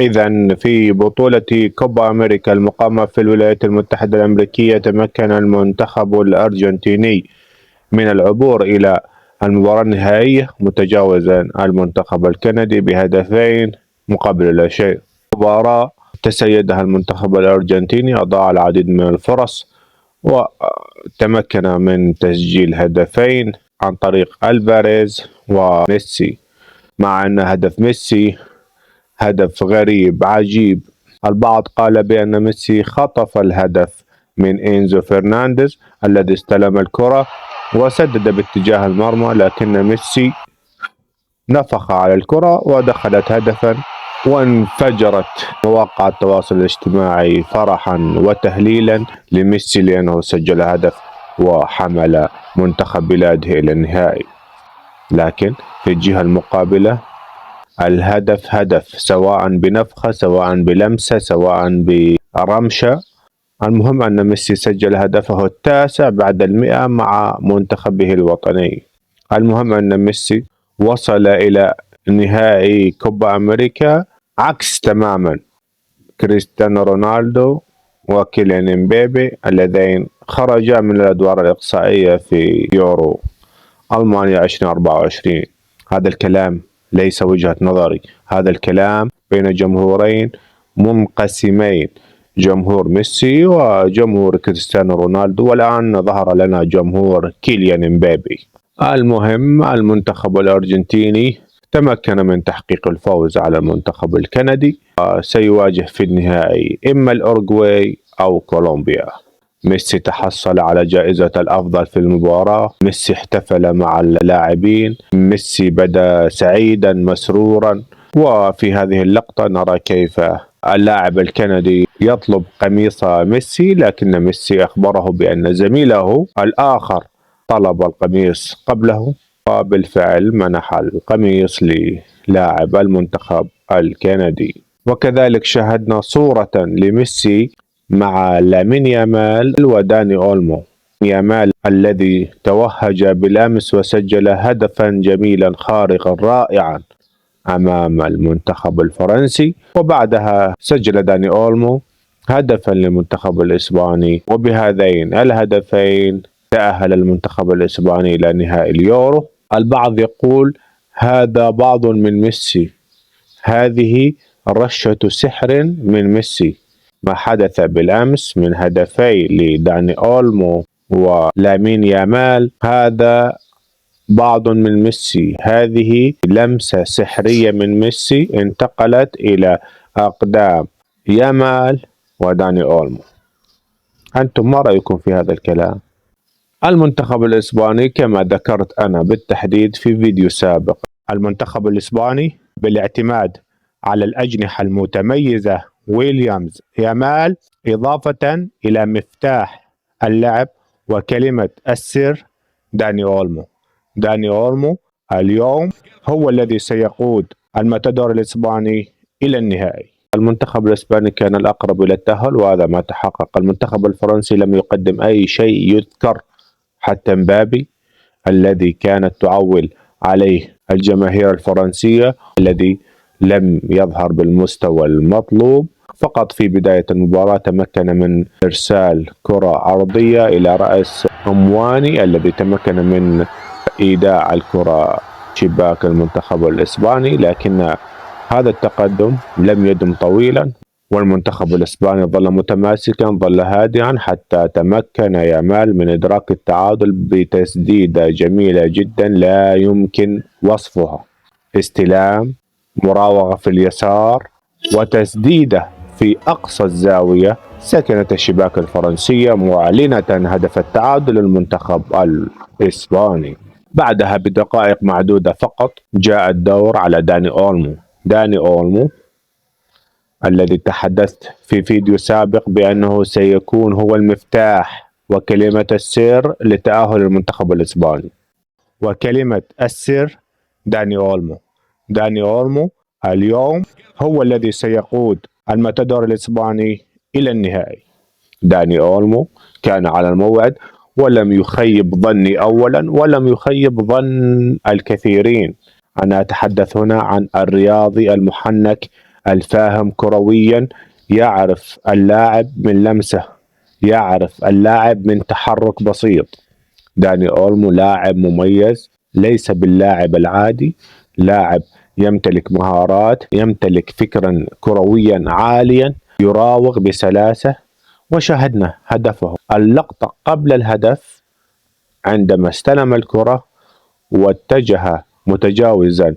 إذا في بطولة كوبا أمريكا المقامة في الولايات المتحدة الأمريكية، تمكن المنتخب الأرجنتيني من العبور إلى المباراة النهائية متجاوزا المنتخب الكندي بهدفين مقابل لا شيء. مباراة تسيدها المنتخب الأرجنتيني، أضاع العديد من الفرص وتمكن من تسجيل هدفين عن طريق ألفاريز وميسي، مع أن هدف ميسي هدف غريب عجيب. البعض قال بأن ميسي خطف الهدف من إنزو فرنانديز الذي استلم الكرة وسدد باتجاه المرمى، لكن ميسي نفخ على الكرة ودخلت هدفا، وانفجرت مواقع التواصل الاجتماعي فرحا وتهليلا لميسي لأنه سجل هدف وحمل منتخب بلاده إلى النهائي. لكن في الجهة المقابلة الهدف هدف، سواء بنفخة سواء بلمسة سواء برمشة، المهم أن ميسي سجل هدفه التاسع بعد 100 مع منتخبه الوطني. المهم أن ميسي وصل إلى نهائي كوبا أمريكا عكس تماما كريستيانو رونالدو وكيليان امبابي اللذين خرجا من الأدوار الإقصائية في يورو ألمانيا 2024. هذا الكلام ليس وجهة نظري، هذا الكلام بين جمهورين منقسمين، جمهور ميسي وجمهور كريستيانو رونالدو، والآن ظهر لنا جمهور كيليان امبابي. المهم المنتخب الأرجنتيني تمكن من تحقيق الفوز على المنتخب الكندي، سيواجه في النهائي إما الأورغواي أو كولومبيا. ميسي تحصل على جائزة الأفضل في المباراة، ميسي احتفل مع اللاعبين، ميسي بدا سعيدا مسرورا. وفي هذه اللقطة نرى كيف اللاعب الكندي يطلب قميص ميسي، لكن ميسي أخبره بأن زميله الآخر طلب القميص قبله، وبالفعل منح القميص للاعب المنتخب الكندي. وكذلك شاهدنا صورة لميسي مع لامين يامال وداني أولمو. يامال الذي توهج بالأمس وسجل هدفا جميلا خارقا رائعا أمام المنتخب الفرنسي، وبعدها سجل داني أولمو هدفا للمنتخب الإسباني، وبهذين الهدفين تأهل المنتخب الإسباني إلى نهائي اليورو. البعض يقول هذا بعض من ميسي، هذه رشة سحر من ميسي. ما حدث بالأمس من هدفي لداني أولمو ولامين يامال هذا بعض من ميسي، هذه لمسة سحرية من ميسي انتقلت إلى أقدام يامال وداني أولمو. أنتم ما رأيكم في هذا الكلام؟ المنتخب الإسباني كما ذكرت أنا بالتحديد في فيديو سابق، المنتخب الإسباني بالاعتماد على الأجنحة المتميزة ويليامز يامال، إضافة إلى مفتاح اللعب وكلمة السر داني أولمو. داني أولمو اليوم هو الذي سيقود الماتادور الإسباني إلى النهائي. المنتخب الإسباني كان الأقرب إلى التأهل وهذا ما تحقق. المنتخب الفرنسي لم يقدم أي شيء يذكر، حتى مبابي الذي كانت تعول عليه الجماهير الفرنسية الذي لم يظهر بالمستوى المطلوب. فقط في بداية المباراة تمكن من إرسال كرة عرضية إلى رأس أمواني الذي تمكن من إيداع الكرة شباك المنتخب الإسباني، لكن هذا التقدم لم يدم طويلا، والمنتخب الإسباني ظل متماسكا، ظل هادئا حتى تمكن يامال من إدراك التعادل بتسديدة جميلة جدا لا يمكن وصفها. استلام، مراوغة في اليسار، وتسديدة في أقصى الزاوية سكنت الشباك الفرنسية معلنة هدف التعادل للمنتخب الإسباني. بعدها بدقائق معدودة فقط جاء الدور على داني أولمو. داني أولمو الذي تحدثت في فيديو سابق بأنه سيكون هو المفتاح وكلمة السر لتأهل المنتخب الإسباني، وكلمة السر داني أولمو. داني أولمو اليوم هو الذي سيقود الماتادور الإسباني إلى النهائي. داني أولمو كان على الموعد ولم يخيب ظني أولا ولم يخيب ظن الكثيرين. أنا أتحدث هنا عن الرياضي المحنك الفاهم كرويا يعرف اللاعب من لمسه، يعرف اللاعب من تحرك بسيط. داني أولمو لاعب مميز، ليس باللاعب العادي، لاعب يمتلك مهارات، يمتلك فكرا كرويا عاليا، يراوغ بسلاسة. وشاهدنا هدفه، اللقطة قبل الهدف عندما استلم الكرة واتجه متجاوزا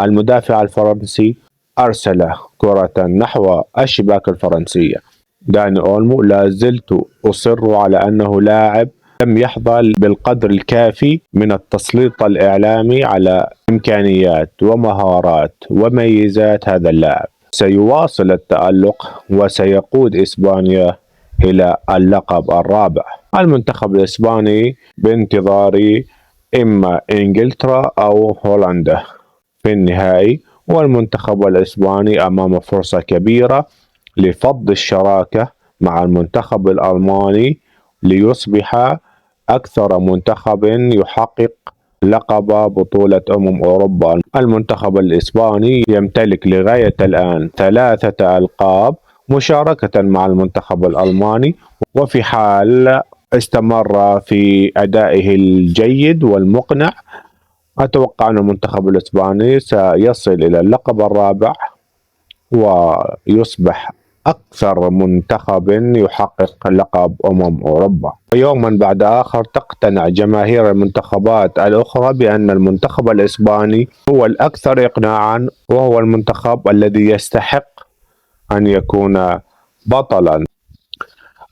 المدافع الفرنسي، أرسل كرة نحو الشباك الفرنسية. داني أولمو لا زلت أصر على أنه لاعب لم يحظى بالقدر الكافي من التسليط الإعلامي على إمكانيات ومهارات وميزات هذا اللاعب. سيواصل التألق وسيقود إسبانيا إلى اللقب الرابع. المنتخب الإسباني بانتظار إما إنجلترا أو هولندا في النهائي، والمنتخب الإسباني أمام فرصة كبيرة لفض الشراكة مع المنتخب الألماني ليصبح أكثر منتخب يحقق لقب بطولة أوروبا. المنتخب الإسباني يمتلك لغاية الآن 3 ألقاب مشاركة مع المنتخب الألماني، وفي حال استمر في أدائه الجيد والمقنع أتوقع أن المنتخب الإسباني سيصل إلى اللقب الرابع ويصبح أكثر منتخب يحقق لقب أوروبا. يوما بعد آخر تقتنع جماهير المنتخبات الأخرى بأن المنتخب الإسباني هو الأكثر إقناعا، وهو المنتخب الذي يستحق أن يكون بطلا.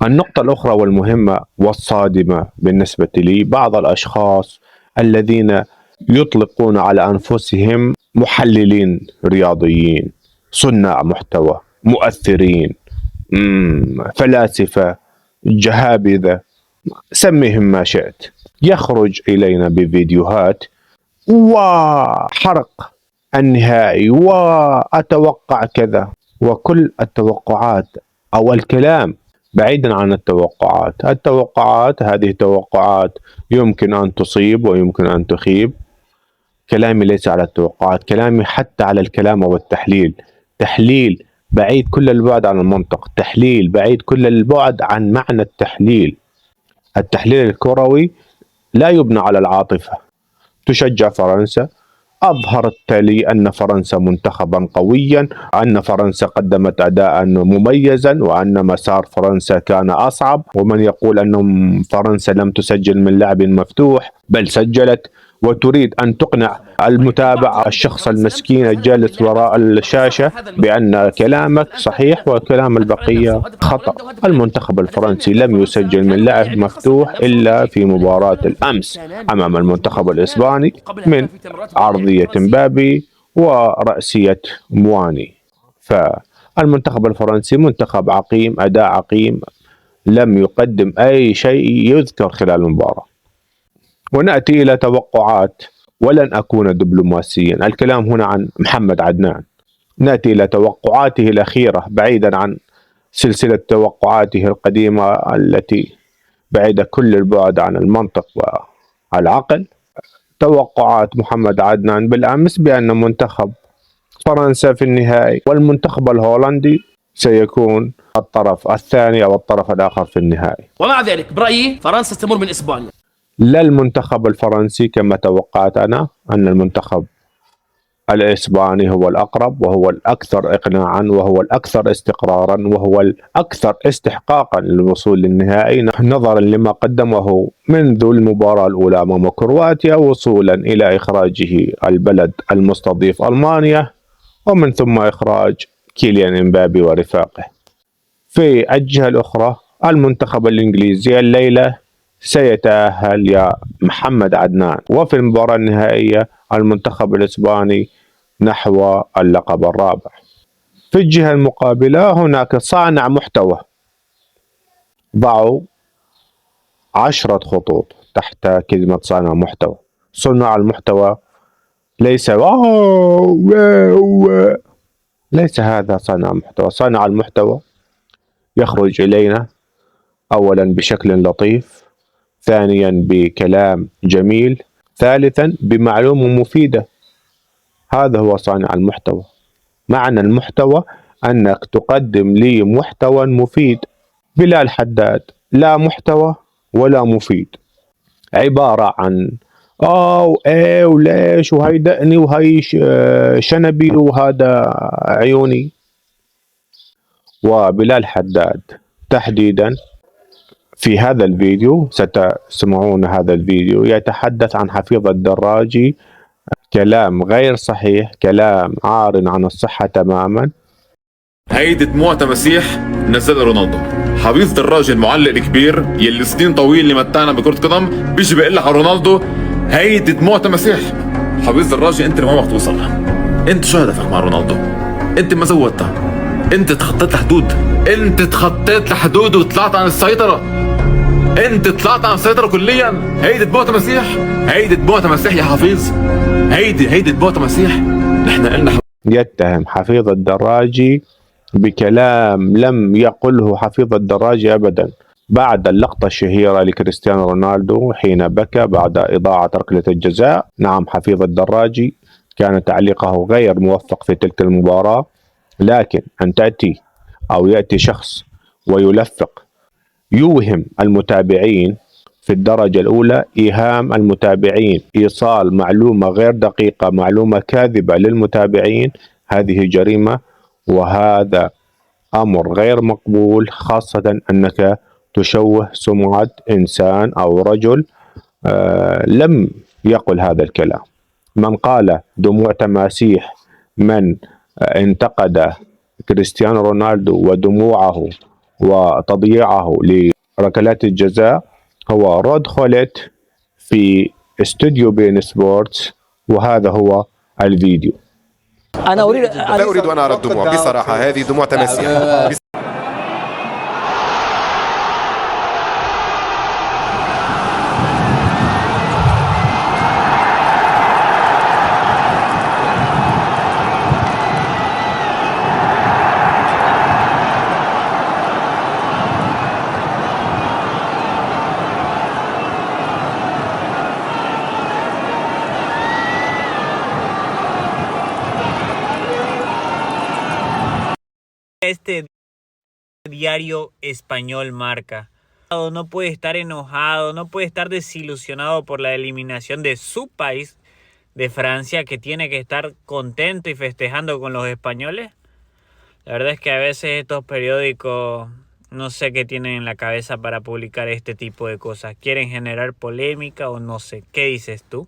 النقطة الأخرى والمهمة والصادمة بالنسبة لي، بعض الأشخاص الذين يطلقون على أنفسهم محللين رياضيين، صناع محتوى، مؤثرين، فلاسفة، جهابذة، سميهم ما شئت، يخرج إلينا بفيديوهات وحرق النهائي وأتوقع كذا، وكل التوقعات أو الكلام بعيدا عن التوقعات هذه توقعات يمكن أن تصيب ويمكن أن تخيب. كلامي ليس على التوقعات، كلامي حتى على الكلام والتحليل. تحليل بعيد كل البعد عن المنطق، تحليل بعيد كل البعد عن معنى التحليل. التحليل الكروي لا يبنى على العاطفة. تشجع فرنسا، أظهرت لي أن فرنسا منتخبا قويا، أن فرنسا قدمت أداء مميزا، وأن مسار فرنسا كان أصعب، ومن يقول أن فرنسا لم تسجل من لعب مفتوح، بل سجلت، وتريد أن تقنع المتابع الشخص المسكين الجالس وراء الشاشة بأن كلامك صحيح وكلام البقية خطأ. المنتخب الفرنسي لم يسجل من لعب مفتوح إلا في مباراة الأمس أمام المنتخب الإسباني من عرضية مبابي ورأسية مواني. فالمنتخب الفرنسي منتخب عقيم، أداء عقيم، لم يقدم أي شيء يذكر خلال المباراة. ونأتي إلى توقعات، ولن أكون دبلوماسيا، الكلام هنا عن محمد عدنان. نأتي إلى توقعاته الأخيرة بعيدا عن سلسلة توقعاته القديمة التي بعيدة كل البعد عن المنطق والعقل. توقعات محمد عدنان بالأمس بأن منتخب فرنسا في النهائي والمنتخب الهولندي سيكون الطرف الثاني أو الطرف الآخر في النهائي. ومع ذلك برأيي فرنسا ستمر من إسبانيا. لا المنتخب الفرنسي كما توقعت أنا، أن المنتخب الإسباني هو الأقرب وهو الأكثر إقناعا وهو الأكثر استقرارا وهو الأكثر استحقاقا للوصول للنهائي، نظرا لما قدمه منذ المباراة الأولى أمام كرواتيا وصولا إلى إخراجه البلد المستضيف ألمانيا، ومن ثم إخراج كيليان إمبابي ورفاقه. في الجهة الأخرى المنتخب الإنجليزي الليلة سيتأهل يا محمد عدنان، وفي المباراة النهائية المنتخب الإسباني نحو اللقب الرابع. في الجهة المقابلة هناك صانع محتوى، ضعوا 10 خطوط تحت كلمة صانع محتوى. صناع المحتوى ليس ليس هذا صانع محتوى. صانع المحتوى يخرج إلينا أولا بشكل لطيف، ثانيا بكلام جميل، ثالثا بمعلومة مفيدة. هذا هو صانع المحتوى. معنى المحتوى أنك تقدم لي محتوى مفيد. بلال حداد لا محتوى ولا مفيد، عبارة عن وإيه وليش وهي دقني وهي شنبي وهذا عيوني. وبلال حداد تحديدا في هذا الفيديو، ستسمعون هذا الفيديو، يتحدث عن حفيظ الدراجي كلام غير صحيح، كلام عار عن الصحة تماما. هيدي دموع تماسيح نزلها رونالدو. حفيظ دراجي المعلق الكبير يلي سنين طويله متعنا بكرة قدم بيجي بيقول لك على رونالدو هيدي دموع تماسيح. حفيظ دراجي انت لما بدك توصل، انت شو هدفك مع رونالدو؟ انت ما زودتها، انت تخطيت الحدود، انت تخطيت الحدود وطلعت عن السيطرة، انت طلعت عن السيطرة كليا. هيدي دموع تماسيح، هيدي دموع تماسيح يا حفيظ، هيدي دموع تماسيح. نحن قلنا يتهم حفيظ الدراجي بكلام لم يقله حفيظ الدراجي أبدا بعد اللقطة الشهيرة لكريستيانو رونالدو حين بكى بعد إضاعة ركلة الجزاء. نعم، حفيظ الدراجي كان تعليقه غير موفق في تلك المباراة، لكن أن تأتي أو يأتي شخص ويلفق، يوهم المتابعين في الدرجة الأولى، إيهام المتابعين، إيصال معلومة غير دقيقة، معلومة كاذبة للمتابعين، هذه جريمة، وهذا أمر غير مقبول، خاصة أنك تشوه سمعة إنسان أو رجل لم يقل هذا الكلام. من قال دموع تماسيح، من انتقد كريستيانو رونالدو ودموعه وتضييعه لركلات الجزاء، هو رود خولت في استوديو بين سبورتس، وهذا هو الفيديو. أنا لا أريد أن أرى الدموع بصراحة، هذه دموع تماسيح. Este diario español Marca no puede estar enojado, no puede estar desilusionado por la eliminación de su país, de Francia, que tiene que estar contento y festejando con los españoles. La verdad es que a veces estos periódicos no sé qué tienen en la cabeza para publicar este tipo de cosas. ¿Quieren generar polémica o no sé? ¿Qué dices tú?